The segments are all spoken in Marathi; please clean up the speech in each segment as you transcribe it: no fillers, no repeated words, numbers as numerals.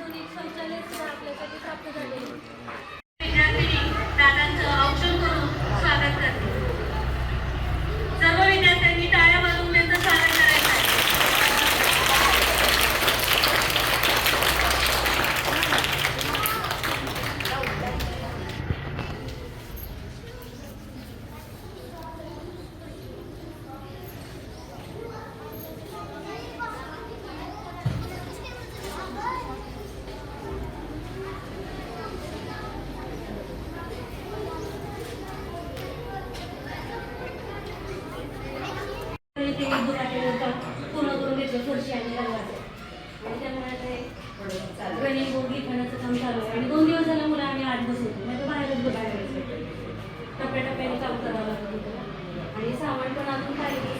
आधुनिक शौचालय सुद्धा आपल्यासाठी प्राप्त झाले. विद्यार्थ्यांनी दादांचं औक्षण करून स्वागत करते. सर्व विद्यार्थ्यांनी टाळ्या वाजवून त्यांचं स्वागत करायचं आहे. पूर्ण करून घेतलं फरशी आणि रंगाचं आणि त्यामुळे ते रनिंग बोर्ड लिखाणाचं काम चालू आहे. आणि 2 दिवस झालं मुलं आम्ही आत बसवतो नाही तर बाहेरच बघायला टप्प्याटप्प्याने काम करावं लागतं होतं. आणि सामान पण अजून पाहिजे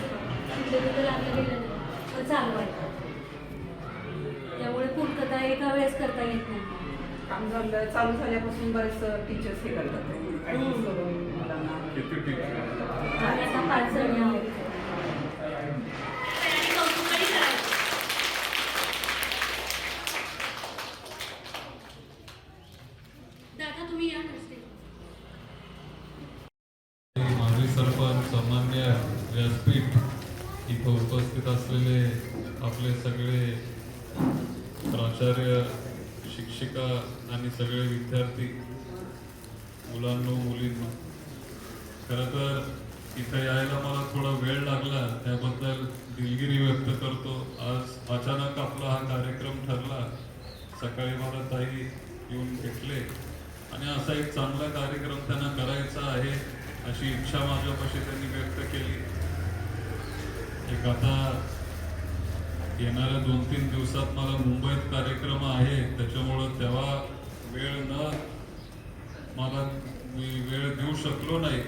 तिथं लागलं गेलं तर चालू आहे. त्यामुळे पूर्तता एका वेळेस करता येत नाही. काम झालं चालू झाल्यापासून बरेच टीचर्स हे करतात ॲडजस्ट करून मुलांना. आणि आता 5 जणी आहोत. दादा तुम्ही या नसते. माजी सरपंच सन्मान्य व्यासपीठ इथं उपस्थित असलेले आपले सगळे प्राचार्य शिक्षिका आणि सगळे विद्यार्थी मुलांनो मुलींनो, खरं तर इथं यायला मला थोडा वेळ लागला त्याबद्दल दिलगिरी व्यक्त करतो. आज अचानक आपला हा कार्यक्रम ठरला. सकाळी मला ताई येऊन भेटले आणि असा एक चांगला कार्यक्रम त्यांना करायचा आहे अशी इच्छा माझ्यापाशी त्यांनी व्यक्त केली. एक आता येणाऱ्या 2-3 दिवसात मला मुंबईत कार्यक्रम आहे, त्याच्यामुळं तेव्हा मी वेळ देऊ शकलो नाही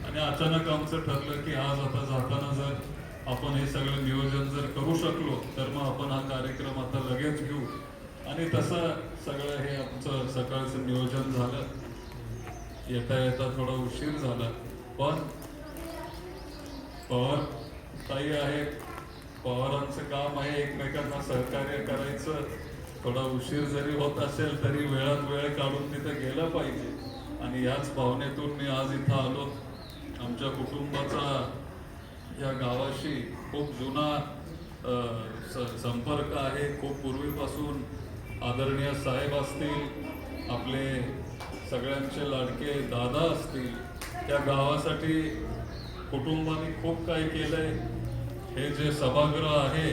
आणि अचानक आमचं ठरलं की आज आता जाताना जर आपण हे सगळं नियोजन जर करू शकलो तर मग आपण हा कार्यक्रम आता लगेच घेऊ. आणि तसं सगळं हे आमचं सकाळचं नियोजन झालं. येता येता थोडा उशीर झाला, पण पवार ताई आहे, पवारांचं काम आहे एकमेकांना सहकार्य करायचं. थोडा उशीर जरी होत असेल तरी वेळात वेळ काढून तिथं गेलं पाहिजे. आणि याच भावनेतून मी आज इथं आलो. आमच्या कुटुंबाचा या गावाशी खूप जुना संपर्क आहे. खूप पूर्वीपासून आदरणीय साहेब असतील, आपले सगळ्यांचे लाडके दादा असतील, त्या गावासाठी कुटुंबाने खूप काही केलंय. हे जे सभागृह आहे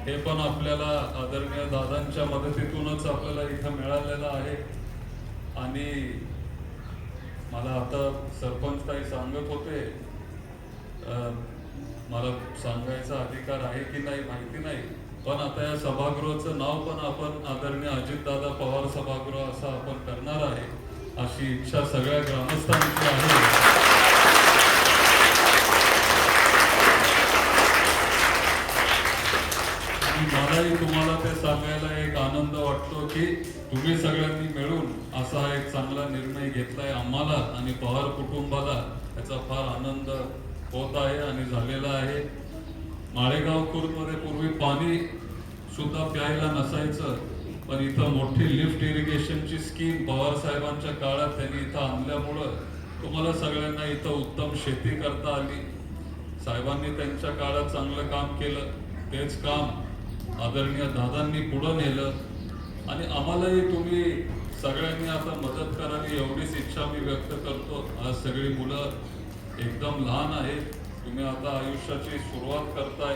हे पण आपल्याला आदरणीय दादांच्या मदतीतूनच आपल्याला इथं मिळालेलं आहे. आणि मला आता सरपंच ताई सांगत होते, मला सांगायचा अधिकार आहे की नाही माहिती नाही, पण आता या सभागृहाचं नाव पण आपण आदरणीय अजितदादा पवार सभागृह असं आपण करणार आहे अशी इच्छा सगळ्या ग्रामस्थांची आहे. मलाही तुम्हाला ते सांगायला एक आनंद वाटतो की तुम्ही सगळ्यांनी मिळून असा एक चांगला निर्णय घेतलाय. आम्हाला आणि पवार कुटुंबाला याचा फार आनंद होत आहे आणि झालेला आहे. माळेगाव खुर्दमध्ये पूर्वी पाणी सुद्धा प्यायला नसायचं, पण इथं मोठी लिफ्ट इरिगेशनची स्कीम पवार साहेबांच्या काळात त्यांनी इथं आणल्यामुळं तुम्हाला सगळ्यांना इथं उत्तम शेती करता आली. साहेबांनी त्यांच्या काळात चांगलं काम केलं, तेच काम आदरणीय दादांनी पुढं नेलं आणि आम्हालाही तुम्ही सगळ्यांनी आता मदत करावी एवढीच इच्छा मी व्यक्त करतो. आज सगळी मुलं एकदम लहान आहेत, तुम्ही आता आयुष्याची सुरुवात करताय,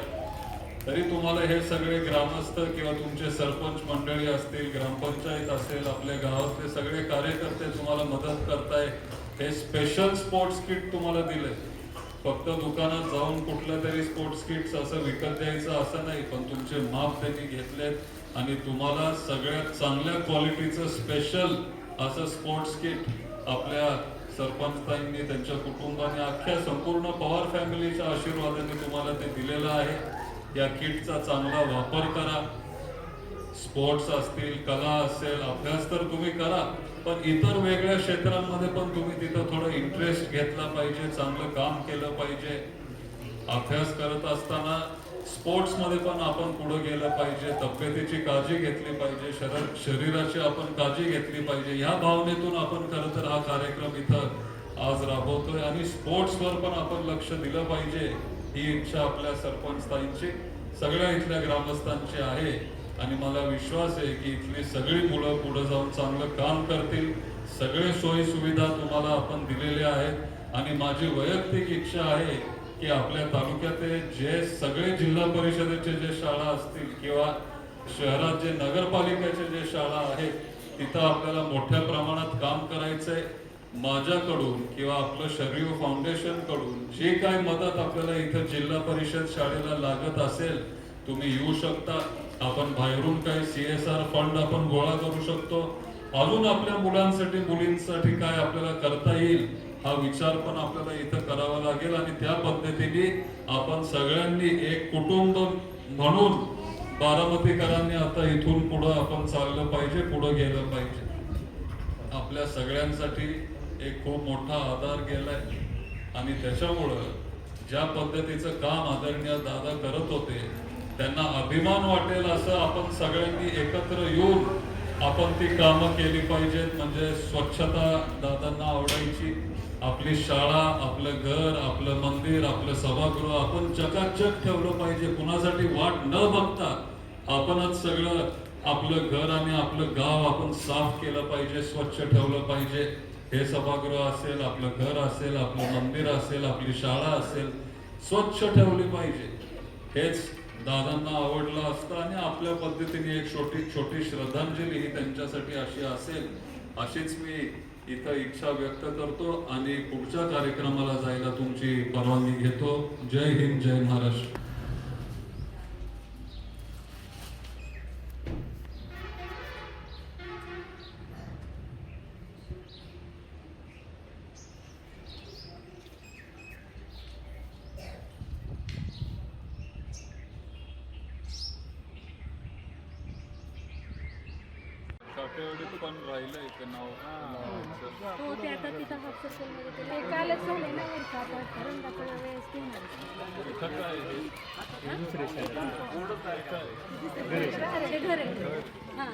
तरी तुम्हाला हे सगळे ग्रामस्थ किंवा तुमचे सरपंच मंडळी असतील, ग्रामपंचायत असेल, आपल्या गावातले सगळे कार्यकर्ते तुम्हाला मदत करताय. हे स्पेशल स्पोर्ट्स किट तुम्हाला दिले. फक्त दुकानात जाऊन कुठलं तरी स्पोर्ट्स किट्स असं विकत द्यायचं असं नाही, पण तुमचे माप त्यांनी घेतलेत आणि तुम्हाला सगळ्यात चांगल्या क्वालिटीचं स्पेशल असं स्पोर्ट्स किट आपल्या सरपंचांनी, त्यांच्या कुटुंबाने, अख्ख्या संपूर्ण पवार फॅमिलीच्या आशीर्वादाने तुम्हाला ते दिलेलं आहे. या किटचा चांगला वापर करा. स्पोर्ट्स असतील, कला असेल, अभ्यास तर तुम्ही करा, पण इतर वेगळ्या क्षेत्रांमध्ये पण तुम्ही तिथं थोडं इंटरेस्ट घेतला पाहिजे, चांगलं काम केलं पाहिजे. अभ्यास करत असताना स्पोर्ट्समध्ये पण आपण पुढे गेलं पाहिजे, तब्येतीची काळजी घेतली पाहिजे, शरीराची आपण काळजी घेतली पाहिजे. ह्या भावनेतून आपण खरं तर हा कार्यक्रम इथं आज राबवतोय आणि स्पोर्ट्सवर पण आपण लक्ष दिलं पाहिजे ही इच्छा आपल्या सरपंच ताईंची, सगळ्या इथल्या ग्रामस्थांची आहे. आणि मला विश्वास आहे की इथली सगळी मुलं पुढे जाऊन चांगलं काम करतील. सगळे सोयी सुविधा तुम्हाला आपण दिलेल्या आहेत आणि माझी वैयक्तिक इच्छा आहे की आपल्या तालुक्यातील जे सगळे जिल्हा परिषदेचे जे शाळा असतील किंवा शहरात जे नगरपालिकेचे जे शाळा आहेत तिथं आपल्याला मोठ्या प्रमाणात काम करायचंय. माझ्याकडून किंवा आपलं शरीर फाउंडेशन कडून जे काय मदत आपल्याला इथं जिल्हा परिषद शाळेला लागत असेल तुम्ही येऊ शकता. आपण बाहेरून काही CSR फंड आपण गोळा करू शकतो. अजून आपल्या मुलांसाठी मुलींसाठी काय आपल्याला करता येईल हा विचार पण आपल्याला इथं करावा लागेल आणि त्या पद्धतीने आपण सगळ्यांनी एक कुटुंब म्हणून बारामतीकरांनी आता इथून पुढे आपण चाललं पाहिजे, पुढे गेलं पाहिजे. आपल्या सगळ्यांसाठी एक खूप मोठा आधार गेलाय आणि त्याच्यामुळं ज्या पद्धतीचं काम आदरणीय दादा करत होते त्यांना अभिमान वाटेल असं आपण सगळ्यांनी एकत्र येऊन आपण ती कामं केली पाहिजेत. म्हणजे स्वच्छता दादांना आवडायची, आपली शाळा, आपलं घर, आपलं मंदिर, आपलं सभागृह आपण चकाचक ठेवलं पाहिजे. कुणासाठी वाट न बघता आपणच सगळं आपलं घर आणि आपलं गाव आपण साफ केलं पाहिजे, स्वच्छ ठेवलं पाहिजे. हे सभागृह असेल, आपलं घर असेल, आपलं मंदिर असेल, आपली शाळा असेल, स्वच्छ ठेवली पाहिजे. हेच दादांना आवडलं असतं आणि आपल्या पद्धतीने एक छोटी श्रद्धांजली ही त्यांच्यासाठी अशी असेल अशीच मी इथं इच्छा व्यक्त करतो आणि पुढच्या कार्यक्रमाला जायला तुमची परवानगी घेतो. जय हिंद, जय महाराष्ट्र. काटेवाडीत पण राहिलंय ते नाव. हो ते आता तिथं हाफ सर्कलमध्ये ते कालच झालं ना वरचं, आता रंगाचा वेळेस घेणार. इथं काय आहे? घर आहे. हां